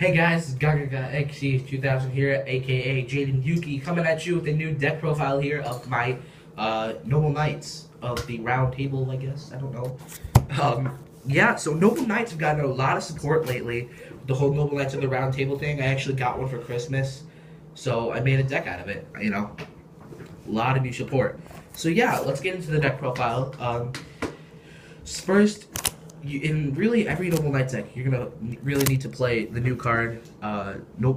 Hey guys, Gaga XC2000 here, aka Jaden Yuki, coming at you with a new deck profile here of my Noble Knights of the Round Table, I guess. I don't know. Yeah, so Noble Knights have gotten a lot of support lately. The whole Noble Knights of the Round Table thing. I actually got one for Christmas, so I made a deck out of it. A lot of new support. So yeah, let's get into the deck profile. First, in really every Noble Knight deck, you're gonna really need to play the new card,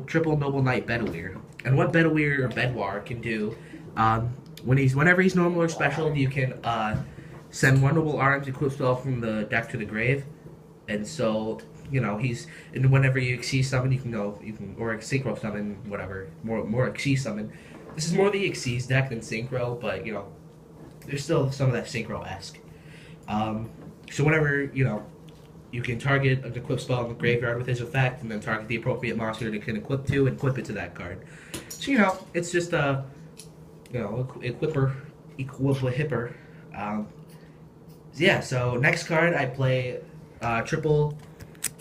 Triple Noble Knight Bedouir. And what Bedouir or Bedouar can do, whenever he's normal or special, you can send one Noble Arms equip spell from the deck to the grave, and so and whenever you Xyz summon, you can or synchro summon, whatever, more Xyz summon. This is more the Xyz deck than synchro, but there's still some of that synchro-esque. So whenever, you can target an equip spell in the graveyard with his effect, and then target the appropriate monster that it can equip to, and equip it to that card. So, it's just a, equip-a-hipper. Yeah, so next card, I play Triple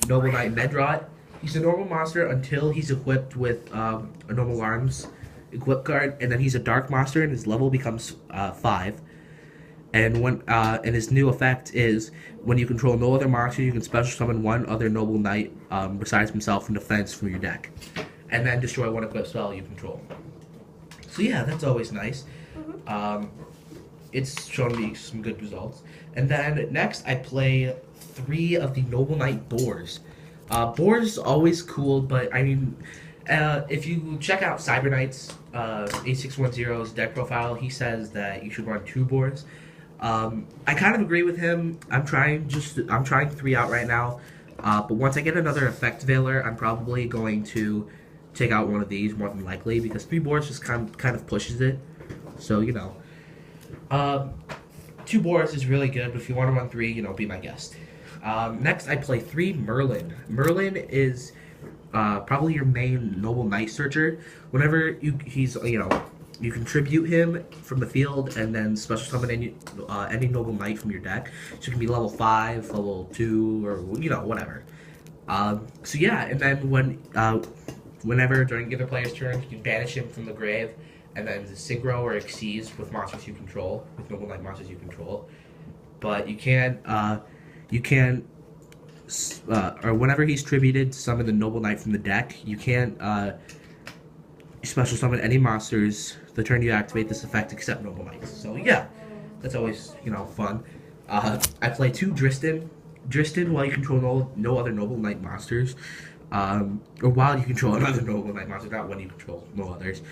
Noble Knight Medrot. He's a normal monster until he's equipped with a Noble Arms equip card, and then he's a dark monster, and his level becomes 5. And his new effect is when you control no other monster, you can special summon one other Noble Knight besides himself from defense from your deck, and then destroy one equipped spell you control. So yeah, that's always nice. It's shown me some good results. And then next, I play 3 of the Noble Knight Boars. Boars is always cool, but I mean, if you check out Cyber Knight's A610's deck profile, he says that you should run 2 Boars. I kind of agree with him. I'm trying 3 out right now, but once I get another Effect Veiler, I'm probably going to take out one of these more than likely, because 3 boards just kind of pushes it. So 2 boards is really good, but if you want to run 3, be my guest. Next, I play 3 Merlin. Merlin is probably your main Noble Knight searcher. Whenever you contribute him from the field, and then special summon any Noble Knight from your deck. So it can be level 5, level 2, or whatever. So yeah, and then whenever during either player's turn, you can banish him from the grave, and then synchro or Xyz with monsters you control, with Noble Knight monsters you control. But you can't, or whenever he's tributed, summon the Noble Knight from the deck. You can't special summon any monsters the turn you activate this effect except Noble Knights. So yeah, that's always fun. I play 2 Dristan. Dristan, while you control no other Noble Knight monsters, or while you control another Noble Knight monster, not when you control no others.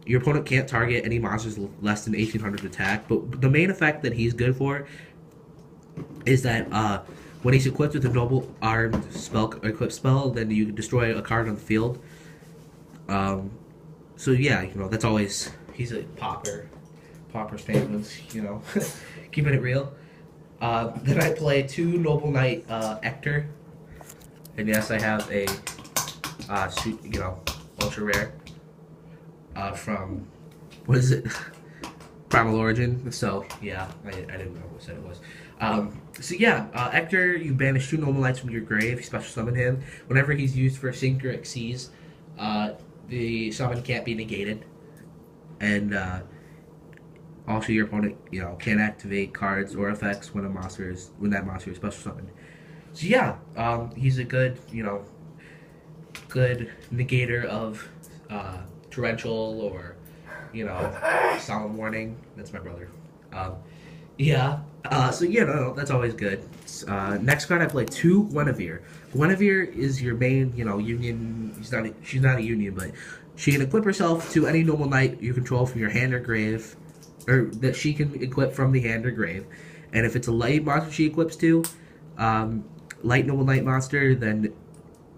Your opponent can't target any monsters less than 1800 attack, but the main effect that he's good for is that when he's equipped with a Noble Armed equipped spell, then you can destroy a card on the field. So yeah, that's always, he's a Popper's famous, keeping it real. Then I play 2 Noble Knight Ector, and yes, I have a ultra rare from, what is it, Primal Origin. So yeah, I didn't know what set it was. So yeah, Ector, you banish 2 Noble Knights from your grave, you special summon him. Whenever he's used for Sync or Xyz, the summon can't be negated, and also your opponent can't activate cards or effects when that monster is special summoned. So yeah, he's a good good negator of torrential or solemn warning. That's my brother. Yeah. So that's always good. Next card, I play 2 Guinevere. Guinevere is your main, union. She's not a union, but she can equip herself to any Noble Knight you control from your hand or grave, or that she can equip from the hand or grave. And if it's a light monster she equips to, light Noble Knight monster, then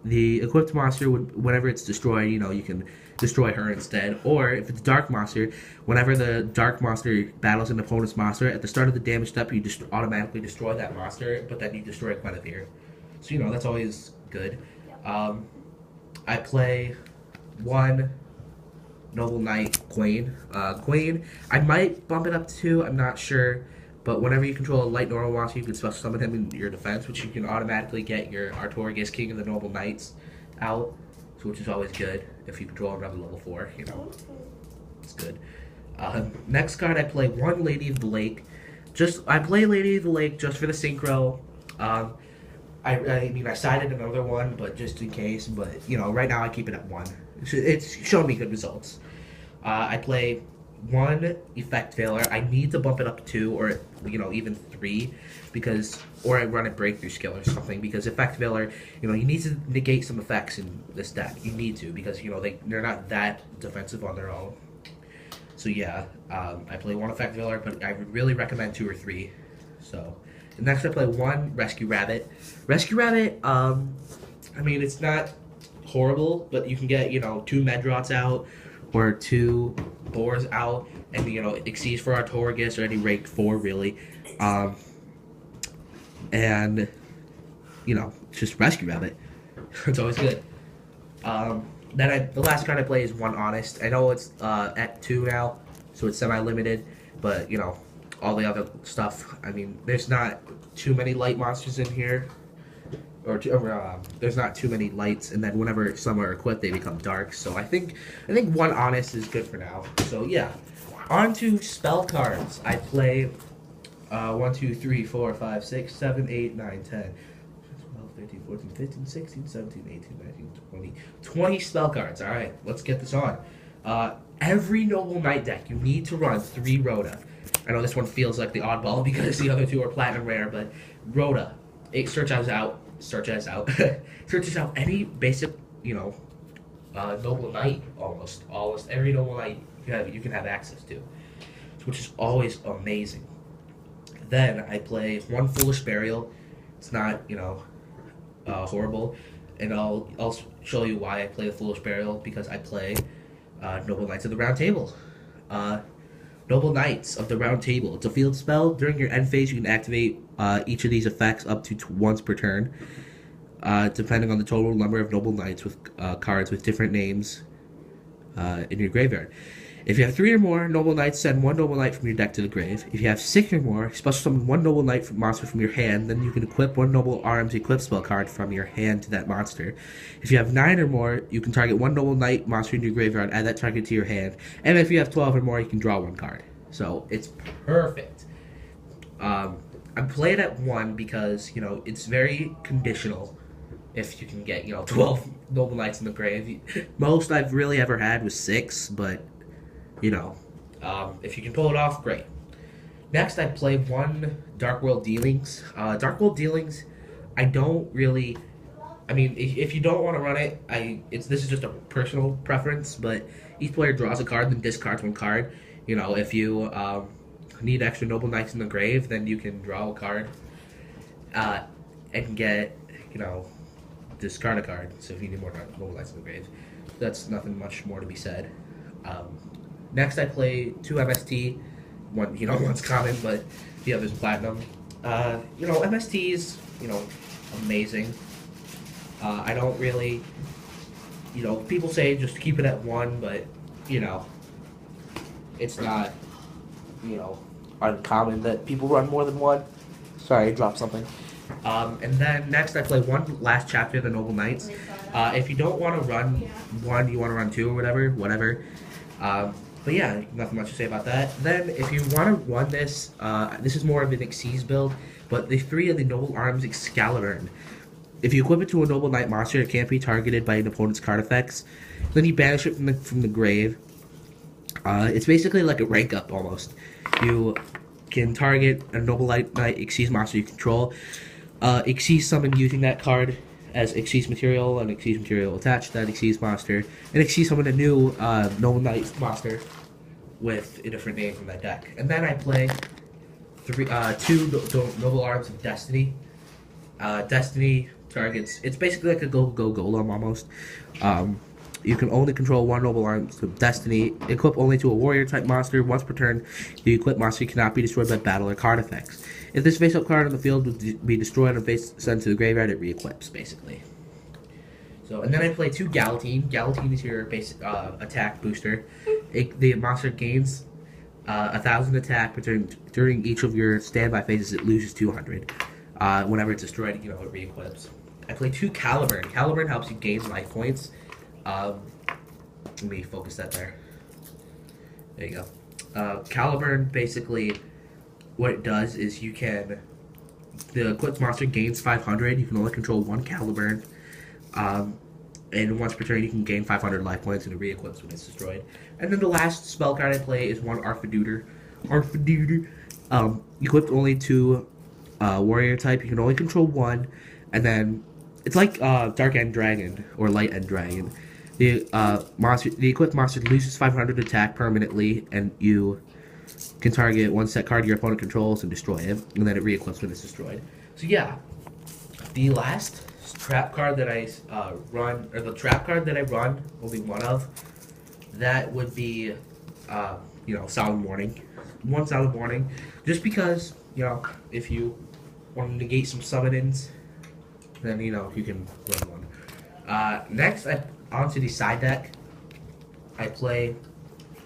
the equipped monster would, whenever it's destroyed, you can destroy her instead. Or if it's dark monster, whenever the dark monster battles an opponent's monster, at the start of the damage step, you just automatically destroy that monster, but then you destroy Guinevere. So that's always good. I play 1 Noble Knight Queen. Queen, I might bump it up to 2, I'm not sure. But whenever you control a light normal monster, you can special summon him in your defense, which you can automatically get your Artorigus, King of the Noble Knights, out, so which is always good if you control another level 4. You know, it's good. Next card, I play one Lady of the Lake. I play Lady of the Lake just for the synchro. I mean, I sided another one, but just in case. But you know, right now I keep it at 1. It's shown me good results. I play 1 effect failure. I need to bump it up to 2, or you know, even 3, because or I run a breakthrough skill or something. Because effect failure, you know, you need to negate some effects in this deck. You need to, because you know they're not that defensive on their own. So yeah, I play 1 effect failure, but I would really recommend 2 or 3. So next I play 1 Rescue Rabbit. Rescue Rabbit, I mean, it's not horrible, but you can get, you know, 2 Medrots out or 2 Boars out, and you know, exceeds for Artorigus or any rank 4 really, and you know, just Rescue Rabbit. It's always good. Then the last card I play is 1 Honest. I know it's at 2 now, so it's semi-limited, but you know, all the other stuff. I mean, there's not too many light monsters in here, or there's not too many lights. And then whenever some are equipped, they become dark. So I think 1 Honest is good for now. So yeah, on to spell cards. I play 1, 2, 3, 4, 5, 6, 7, 8, 9, 10. 13, 14, 15, 16, 17, 18, 19, 20. 20 spell cards. Alright, let's get this on. Every Noble Knight deck, you need to run 3 Rhoda. I know this one feels like the oddball because the other 2 are platinum rare, but Rhoda, it searches out any basic, you know, Noble Knight, almost every Noble Knight you can have access to, which is always amazing. Then I play 1 Foolish Burial. It's not, you know, horrible, and I'll show you why I play the Foolish Burial, because I play Noble Knights of the Round Table. Noble Knights of the Round Table. It's a field spell. During your end phase, you can activate each of these effects up to once per turn, depending on the total number of Noble Knights with cards with different names in your graveyard. If you have 3 or more Noble Knights, send 1 Noble Knight from your deck to the grave. If you have 6 or more, special summon 1 Noble Knight monster from your hand, then you can equip 1 Noble Arms equip spell card from your hand to that monster. If you have 9 or more, you can target 1 Noble Knight monster in your graveyard, add that target to your hand. And if you have 12 or more, you can draw 1 card. So it's perfect. I play it at 1 because, you know, it's very conditional. If you can get, you know, 12 Noble Knights in the grave. Most I've really ever had was 6, but you know, if you can pull it off, great. Next, I play 1 Dark World Dealings. Dark World Dealings, I don't really. I mean, if you don't want to run it, this is just a personal preference. But each player draws a card, then discards 1 card. You know, if you need extra Noble Knights in the grave, then you can draw a card and get, you know, discard a card. So if you need more Noble Knights in the grave, that's nothing much more to be said. Next, I play 2 MST. One's common, but the other's platinum. You know, MST's, you know, amazing. I don't really, you know, people say just keep it at 1, but, you know, it's not, you know, uncommon that people run more than 1. Sorry, I dropped something. And then next, I play 1 Last Chapter of the Noble Knights. If you don't want to run 1, you want to run 2 or whatever. But yeah, nothing much to say about that. Then, if you want to run this, this is more of an Xyz build, but the 3 of the Noble Arms Excalibur. If you equip it to a Noble Knight monster, it can't be targeted by an opponent's card effects. Then you banish it from the grave. It's basically like a rank up almost. You can target a Noble Knight Xyz monster you control. Xyz summon using that card as Xyz material, and Xyz material attached to that Xyz monster, and Xyz summon a new Noble Knight monster with a different name from that deck. And then I play 2 Noble Arms of Destiny. Destiny targets, it's basically like a go golem almost. You can only control 1 Noble Arms of Destiny. Equip only to a warrior type monster. Once per turn, the equipped monster cannot be destroyed by battle or card effects. If this face-up card on the field would be destroyed and sent to the graveyard, it re-equips, basically. So, and then I play 2 Galatine. Galatine is your basic attack booster. The monster gains 1,000 attack, but during each of your standby phases, it loses 200. Whenever it's destroyed, you know, it re-equips. I play 2 Caliburn. Caliburn helps you gain life points. Let me focus that there. There you go. Caliburn, basically, what it does is you can... The equipped monster gains 500. You can only control 1 Caliburn. And once per turn, you can gain 500 life points, and it re-equips when it's destroyed. And then the last spell card I play is 1 Arfadooter. Equipped only to warrior type. You can only control 1. And then, it's like Dark End Dragon, or Light End Dragon. The equipped monster loses 500 attack permanently, and you can target 1 set card your opponent controls and destroy it, and then it re-equips when it's destroyed. So yeah, the last trap card that I run, or the trap card that I run, only one of, that would be, Silent Warning. 1 Silent Warning, just because, if you want to negate some summonings, then, you can run one. Next, onto the side deck, I play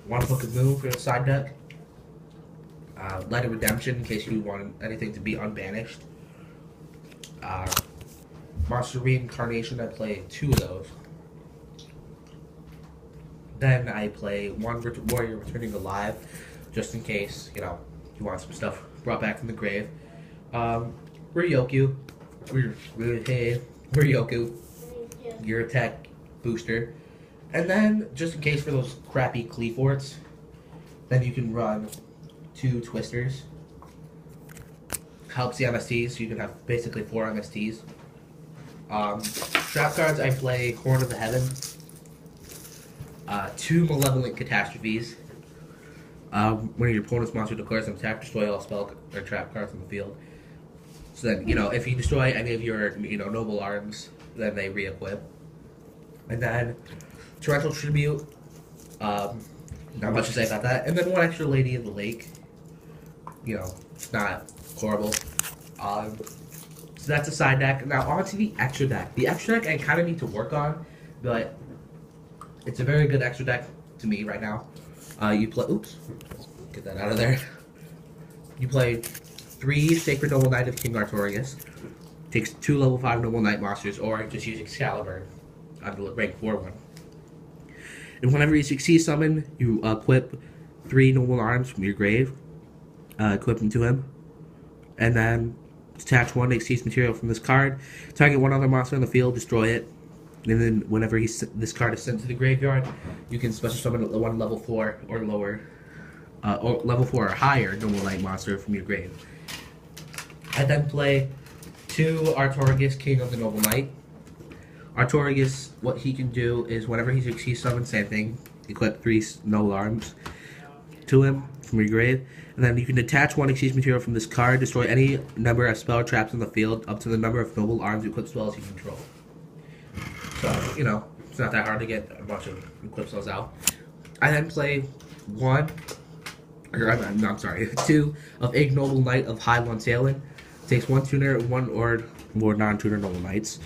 1 Book of Moon for the side deck. Light of Redemption, in case you want anything to be unbanished. Monster Reincarnation, I play 2 of those. Then I play 1 Warrior Returning Alive, just in case, you want some stuff brought back from the grave. Ryokyu, your attack booster. And then, just in case for those crappy Cleaforts, then you can run 2 Twisters. Helps the MSTs, so you can have basically 4 MSTs. Trap cards, I play Horn of the Heaven. 2 Malevolent Catastrophes. When your opponent's monster declares an attack, destroy all spell or trap cards on the field. So then, if you destroy any of your, noble arms, then they re-equip. And then, Torrential Tribute. Not much to say about that. And then 1 extra Lady of the Lake. It's not horrible. So that's a side deck. Now on to the extra deck. The extra deck I kind of need to work on, but it's a very good extra deck to me right now. You play, oops, get that out of there. You play 3 Sacred Noble Knight of King Artorias. Takes 2 level 5 Noble Knight monsters, or just use Excalibur on the rank 4 one. And whenever you succeed summon, you equip 3 Noble Arms from your grave. Equip them to him. And then attach 1 Exceeds material from this card. Target 1 other monster on the field, destroy it. And then whenever this card is sent to the graveyard, you can special summon 1 level 4 or lower, or level 4 or higher Noble Knight monster from your grave. I then play 2 Artorias, King of the Noble Knight. Artorias, what he can do is whenever he succeeds summon, same thing, equip 3 Noble Arms to him from your grave. And then you can attach 1 Exceeds material from this card, destroy any number of spell traps in the field up to the number of Noble Arms equipped spells you control. So, it's not that hard to get a bunch of equipped spells out. I then play 2 of Ignoble Knight of Highland Sailing. Takes 1 tuner, 1 or more non-tuner Noble Knights.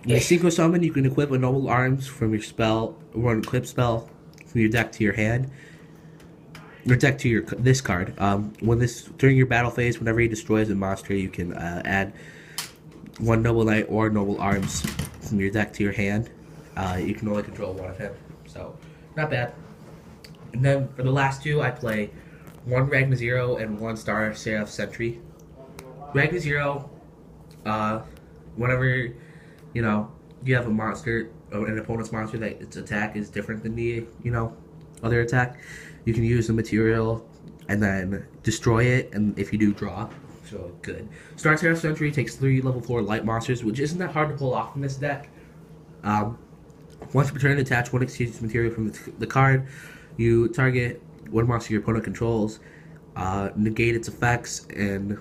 When you synchro summon, you can equip a Noble Arms from your spell, or 1 equip spell from your deck to your hand. Your deck to this card. During your battle phase, whenever he destroys a monster, you can add 1 Noble Knight or Noble Arms from your deck to your hand. You can only control 1 of him, so not bad. And then for the last 2, I play 1 Ragna Zero and 1 Star Seraph Sentry. Ragna Zero, whenever you have a monster, or an opponent's monster that its attack is different than the other attack, you can use the material and then destroy it, and if you do, draw. So good. Star Seraph Sentry takes 3 level 4 light monsters, which isn't that hard to pull off in this deck. Once per turn, attach 1 Exceeds material from the card. You target 1 monster your opponent controls, negate its effects, and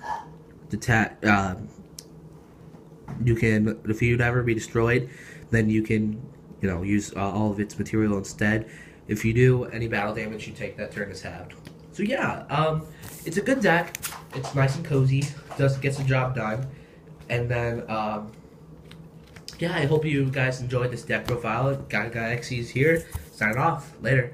you can, if you'd ever be destroyed, then you can, use all of its material instead. If you do, any battle damage you take that turn is halved. So yeah, it's a good deck. It's nice and cozy. Gets the job done. And then, yeah, I hope you guys enjoyed this deck profile. Gaga XC's here. Signing off. Later.